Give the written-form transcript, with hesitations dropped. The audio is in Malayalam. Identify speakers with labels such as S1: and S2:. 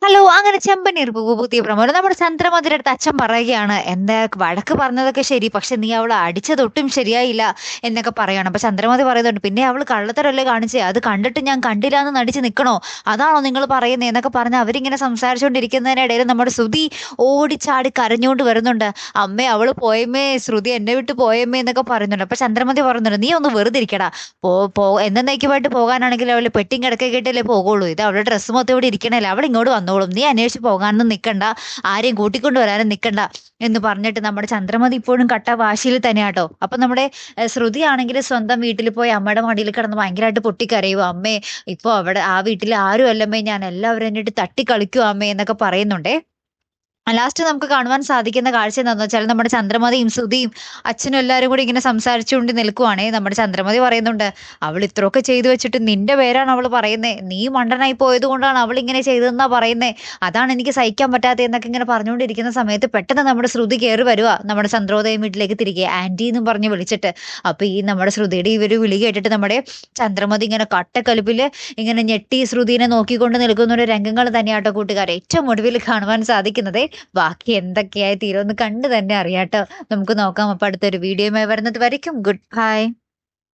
S1: ഹലോ! അങ്ങനെ ചെമ്പനീർ പൂവ് പുതിയ പ്രമോല് നമ്മുടെ ചന്ദ്രമതിയുടെ അടുത്ത് അച്ഛൻ പറയുകയാണ്, "എന്താ വഴക്ക് പറഞ്ഞതൊക്കെ ശരി. പക്ഷെ നീ അവളെ അടിച്ചതൊട്ടും ശരിയായില്ല" എന്നൊക്കെ പറയാണ്. അപ്പൊ ചന്ദ്രമതി പറയുന്നുണ്ട്, "പിന്നെ അവള് കള്ളത്തരല്ലേ കാണിച്ചേ? അത് കണ്ടിട്ട് ഞാൻ കണ്ടില്ലാന്ന് നടിച്ച് നിക്കണോ? അതാണോ നിങ്ങള് പറയുന്നേ?" എന്നൊക്കെ പറഞ്ഞ് അവരിങ്ങനെ സംസാരിച്ചുകൊണ്ടിരിക്കുന്നതിനിടയില് നമ്മുടെ ശ്രുതി ഓടിച്ചാടി കരഞ്ഞുകൊണ്ട് വരുന്നുണ്ട്. "അമ്മേ അവള് പോയമ്മേ, ശ്രുതി എന്നെ വിട്ട് പോയമ്മേ" എന്നൊക്കെ പറയുന്നുണ്ട്. അപ്പൊ ചന്ദ്രമതി പറയുന്നുണ്ട്, "നീ ഒന്ന് വെറുതെ ഇരിക്കെടാ. പോ പോ എന്നേക്കുമായിട്ട് പോകാനാണെങ്കിൽ അവള് പെട്ടിയും കിടക്കയൊക്കെയായിട്ടല്ലേ പോകുള്ളൂ. ഇത് അവളുടെ ഡ്രസ്സ് മൊത്തം ഇവിടെ ഇരിക്കണല്ലേ. അവളിങ്ങോട്ട് വന്നോളും. നീ അന്വേഷിച്ച് പോകാനൊന്നും നിക്കണ്ട. ആരെയും കൂട്ടിക്കൊണ്ട് വരാനും നിക്കണ്ട" എന്ന് പറഞ്ഞിട്ട് നമ്മുടെ ചന്ദ്രമതി ഇപ്പോഴും കട്ട വാശിയിൽ തന്നെയാട്ടോ. അപ്പൊ നമ്മുടെ ശ്രുതിയാണെങ്കില് സ്വന്തം വീട്ടിൽ പോയി അമ്മയുടെ മടിയിൽ കിടന്ന് ഭയങ്കരമായിട്ട് പൊട്ടിക്കരയുവാ. "അമ്മേ, ഇപ്പൊ അവിടെ ആ വീട്ടിൽ ആരും അല്ലമ്മേ. ഞാൻ എല്ലാവരും എന്നിട്ട് തട്ടിക്കളിക്കുവാ അമ്മേ" എന്നൊക്കെ പറയുന്നുണ്ടേ. ലാസ്റ്റ് നമുക്ക് കാണുവാൻ സാധിക്കുന്ന കാഴ്ച എന്താന്ന് വെച്ചാൽ നമ്മുടെ ചന്ദ്രമതിയും ശ്രുതിയും അച്ഛനും എല്ലാവരും കൂടി ഇങ്ങനെ സംസാരിച്ചുകൊണ്ട് നിൽക്കുവാണേ. നമ്മുടെ ചന്ദ്രമതി പറയുന്നുണ്ട്, "അവൾ ഇത്രയൊക്കെ ചെയ്തു വെച്ചിട്ട് നിന്റെ പേരാണ് അവള് പറയുന്നേ. നീ മണ്ടനായി പോയത് കൊണ്ടാണ് അവൾ ഇങ്ങനെ ചെയ്തതെന്നാ പറയുന്നേ. അതാണ് എനിക്ക് സഹിക്കാൻ പറ്റാത്തത്" എന്നൊക്കെ ഇങ്ങനെ പറഞ്ഞുകൊണ്ടിരിക്കുന്ന സമയത്ത് പെട്ടെന്ന് നമ്മുടെ ശ്രുതി കയറി വരുവാ നമ്മുടെ ചന്ദ്രോദയം വീട്ടിലേക്ക് തിരികെ ആന്റി എന്നും പറഞ്ഞ് വിളിച്ചിട്ട്. അപ്പൊ ഈ നമ്മുടെ ശ്രുതിയുടെ ഈ ഒരു വിളി കേട്ടിട്ട് നമ്മുടെ ചന്ദ്രമതി ഇങ്ങനെ കട്ടക്കലിപ്പില് ഇങ്ങനെ ഞെട്ടി ശ്രുതിനെ നോക്കിക്കൊണ്ട് നിൽക്കുന്ന ഒരു രംഗങ്ങൾ തന്നെയാട്ടോ കൂട്ടുകാരെ ഏറ്റവും ഒടുവിൽ കാണുവാൻ സാധിക്കുന്നത്. ബാക്കി എന്തൊക്കെയായി തീരുമെന്ന് കണ്ട് തന്നെ അറിയാട്ടോ. നമുക്ക് നോക്കാം. അപ്പൊ അടുത്തൊരു വീഡിയോയുമായി വരുന്നത് വരയ്ക്കും ഗുഡ് ബൈ.